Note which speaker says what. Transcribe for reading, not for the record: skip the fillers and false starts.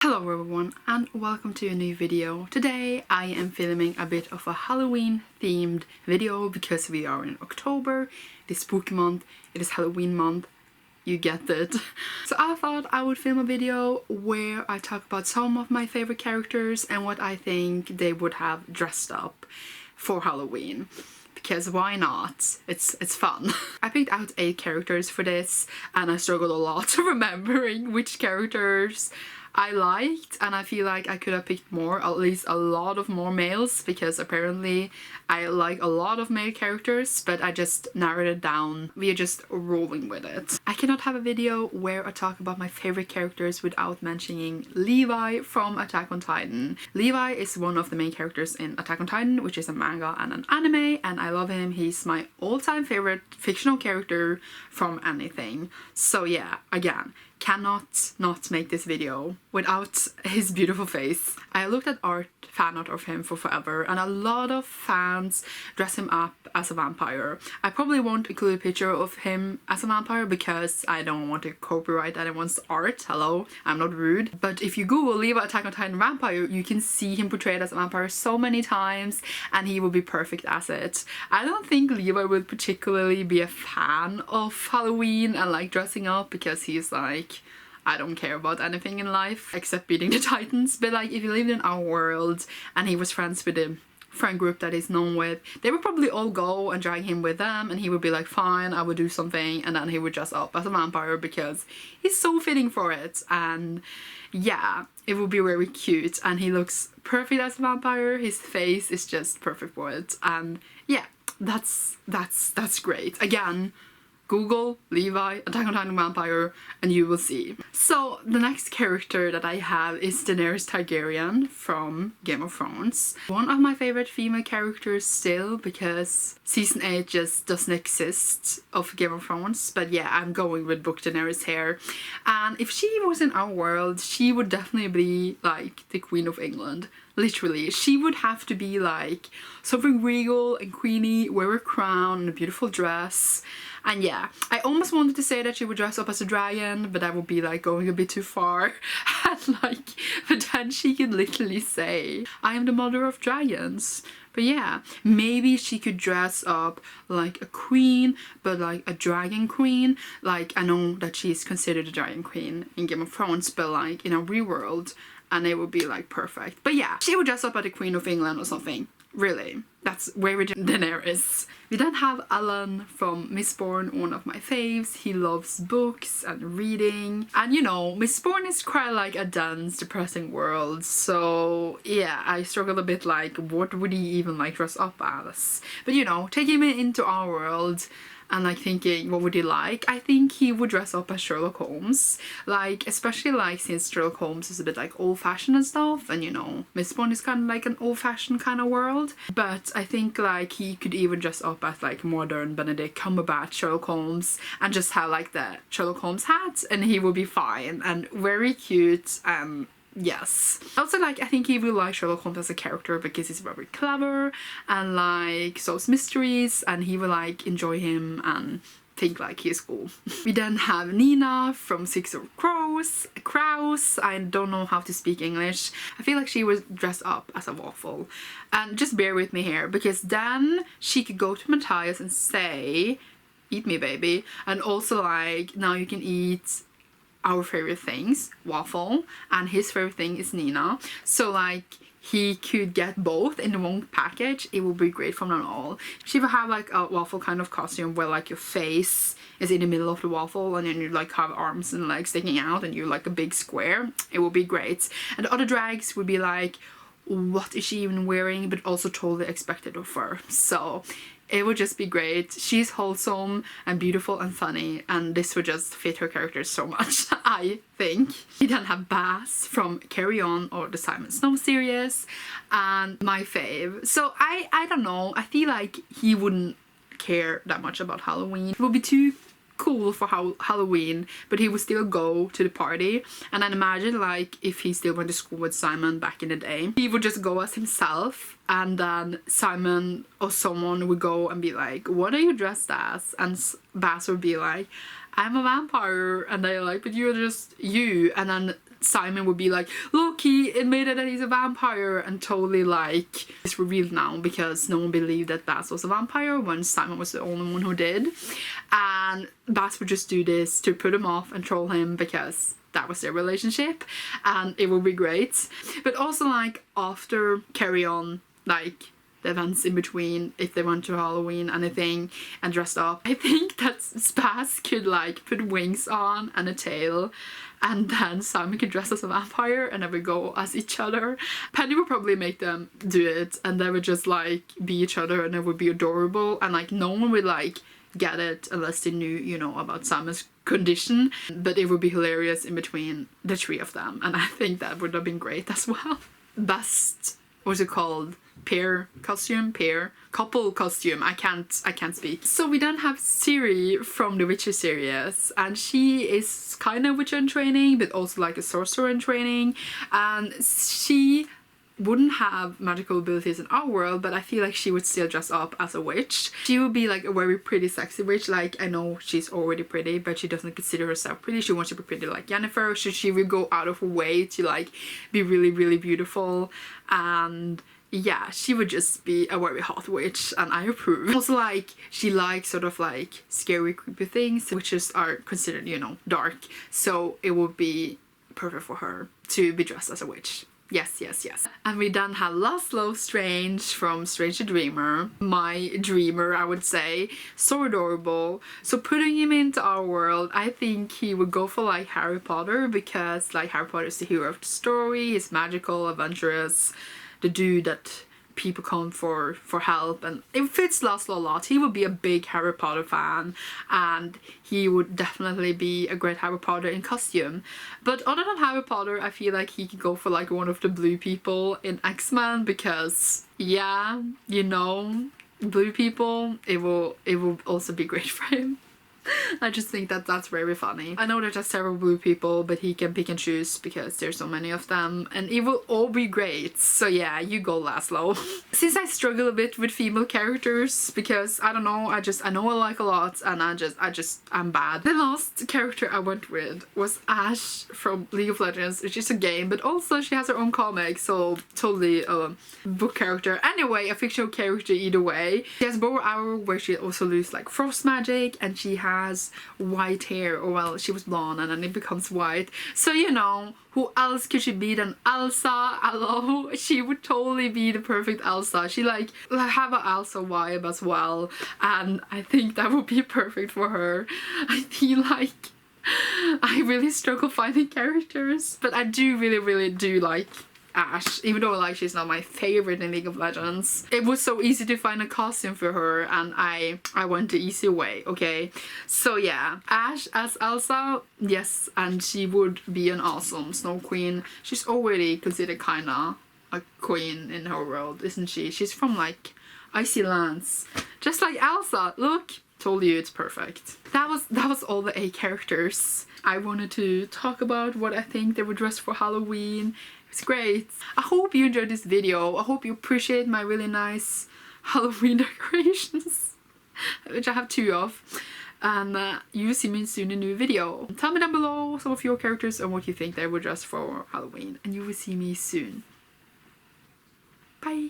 Speaker 1: Hello everyone and welcome to a new video. Today I am filming a bit of a Halloween themed video because we are in October, it is spooky month, it is Halloween month, you get it. So I thought I would film a video where I talk about some of my favorite characters and what I think they would have dressed up for Halloween. Because why not? It's fun. I picked out 8 characters for this and I struggled a lot remembering which characters I liked, and I feel like I could have picked more, at least a lot of more males, because apparently I like a lot of male characters, but I just narrowed it down. We are just rolling with it. I cannot have a video where I talk about my favorite characters without mentioning Levi from Attack on Titan. Levi is one of the main characters in Attack on Titan, which is a manga and an anime, and I love him. He's my all-time favorite fictional character from anything. So yeah, again, cannot not make this video without his beautiful face. I looked at fan art of him for forever, and a lot of fans dress him up as a vampire. I probably won't include a picture of him as a vampire because I don't want to copyright anyone's art. Hello, I'm not rude. But if you Google Levi Attack on Titan vampire, you can see him portrayed as a vampire so many times and he will be perfect as it. I don't think Levi would particularly be a fan of Halloween and like dressing up because he's like, I don't care about anything in life except beating the Titans. But like if he lived in our world and he was friends with the friend group that he's known with, they would probably all go and drag him with them and he would be like, fine, I would do something, and then he would dress up as a vampire because he's so fitting for it. And yeah, it would be very cute and he looks perfect as a vampire. His face is just perfect for it, and yeah, that's great. Again, Google Levi Attack on Titan vampire and you will see. So the next character that I have is Daenerys Targaryen from Game of Thrones. One of my favorite female characters still, because season 8 just doesn't exist of Game of Thrones. But yeah, I'm going with book Daenerys here. And if she was in our world, she would definitely be like the Queen of England. Literally, she would have to be like something regal and queeny, wear a crown and a beautiful dress. And yeah, I almost wanted to say that she would dress up as a dragon, but that would be like going a bit too far. And like, but then she could literally say, I am the mother of dragons. But yeah, maybe she could dress up like a queen, but like a dragon queen. Like, I know that she's considered a dragon queen in Game of Thrones, but like in a real world, and it would be like perfect. But yeah, she would dress up as the Queen of England or something. Really, that's where we Daenerys. We then have Alan from Mistborn, one of my faves. He loves books and reading, and you know, Mistborn is quite like a dense, depressing world. So yeah, I struggle a bit like, what would he even like dress up as? But you know, taking him into our world and like thinking what would he like, I think he would dress up as Sherlock Holmes, like especially like since Sherlock Holmes is a bit like old-fashioned and stuff, and you know, Mistborn is kind of like an old-fashioned kind of world. But I think like he could even dress up as like modern Benedict Cumberbatch Sherlock Holmes and just have like the Sherlock Holmes hat and he would be fine and very cute. Yes. Also, like, I think he will like Sherlock Holmes as a character because he's very clever and like solves mysteries, and he will like enjoy him and think like he's cool. We then have Nina from Six of Crows. I don't know how to speak English. I feel like she was dressed up as a waffle. And just bear with me here, because then she could go to Matthias and say, eat me baby, and also like, now you can eat our favorite things, waffle, and his favorite thing is Nina. So like, he could get both in one package. It would be great for them all. She would have like a waffle kind of costume where like your face is in the middle of the waffle and then you like have arms and legs sticking out and you're like a big square. It would be great. And the other drags would be like, what is she even wearing, but also totally expected of her. So it would just be great. She's wholesome and beautiful and funny, and this would just fit her character so much, I think. We then have Bass from Carry On, or the Simon Snow series, and my fave. So I don't know, I feel like he wouldn't care that much about Halloween. It would be too cool for Halloween, but he would still go to the party. And then imagine like if he still went to school with Simon back in the day, he would just go as himself, and then Simon or someone would go and be like, what are you dressed as? And Bass would be like, I'm a vampire, and they're like, but you're just you. And then Simon would be like, look, he admitted that he's a vampire, and totally like it's revealed now because no one believed that Baz was a vampire when Simon was the only one who did. And Baz would just do this to put him off and troll him because that was their relationship, and it would be great. But also like after carry on like the events in between, if they went to Halloween, anything, and dressed up, I think that Baz could like put wings on and a tail, and then Simon could dress as a vampire and they would go as each other. Penny would probably make them do it, and they would just like be each other, and it would be adorable, and like no one would like get it unless they knew, you know, about Simon's condition. But it would be hilarious in between the three of them, and I think that would have been great as well. Best, what's it called? Couple costume. I can't speak. So we then have Siri from the Witcher series, and she is kind of witcher in training but also like a sorcerer in training, and she wouldn't have magical abilities in our world, but I feel like she would still dress up as a witch. She would be like a very pretty sexy witch. Like, I know she's already pretty, but she doesn't consider herself pretty. She wants to be pretty like Yennefer, so she would go out of her way to like be really, really beautiful. And yeah, she would just be a very hot witch, and I approve. Also, like, she likes sort of like scary, creepy things. Witches are considered, you know, dark, so it would be perfect for her to be dressed as a witch. Yes, yes, yes. And we then have Laszlo Strange from Strange the Dreamer. My dreamer, I would say. So adorable. So putting him into our world, I think he would go for like Harry Potter, because like Harry Potter is the hero of the story. He's magical, adventurous, the dude that people come for help, and it fits Laszlo a lot. He would be a big Harry Potter fan, and he would definitely be a great Harry Potter in costume. But other than Harry Potter, I feel like he could go for like one of the blue people in X-Men, because yeah, you know, blue people, it will also be great for him. I just think that that's very funny. I know there's several blue people, but he can pick and choose because there's so many of them, and it will all be great. So yeah, you go Laszlo. Since I struggle a bit with female characters, because I don't know, I know I like a lot, and I'm bad. The last character I went with was Ashe from League of Legends, which is a game, but also she has her own comic, so totally a book character. Anyway, a fictional character either way. She has bow arrow where she also loses like frost magic, and she has white hair, or well, she was blonde and then it becomes white. So you know, who else could she be than Elsa? Hello, she would totally be the perfect Elsa. She like have a Elsa vibe as well, and I think that would be perfect for her. I feel like I really struggle finding characters, but I do really do like Ashe, even though like she's not my favorite in League of Legends. It was so easy to find a costume for her, and I went the easy way, okay? So yeah, Ashe as Elsa, yes, and she would be an awesome Snow Queen. She's already considered kinda a queen in her world, isn't she? She's from like icy lands, just like Elsa. Look, told you it's perfect. That was all the 8 characters. I wanted to talk about what I think they would dress for Halloween. It's great. I hope you enjoyed this video. I hope you appreciate my really nice Halloween decorations, which I have 2 of. And you will see me soon in a new video. Tell me down below some of your characters and what you think they would dress for Halloween. And you will see me soon. Bye.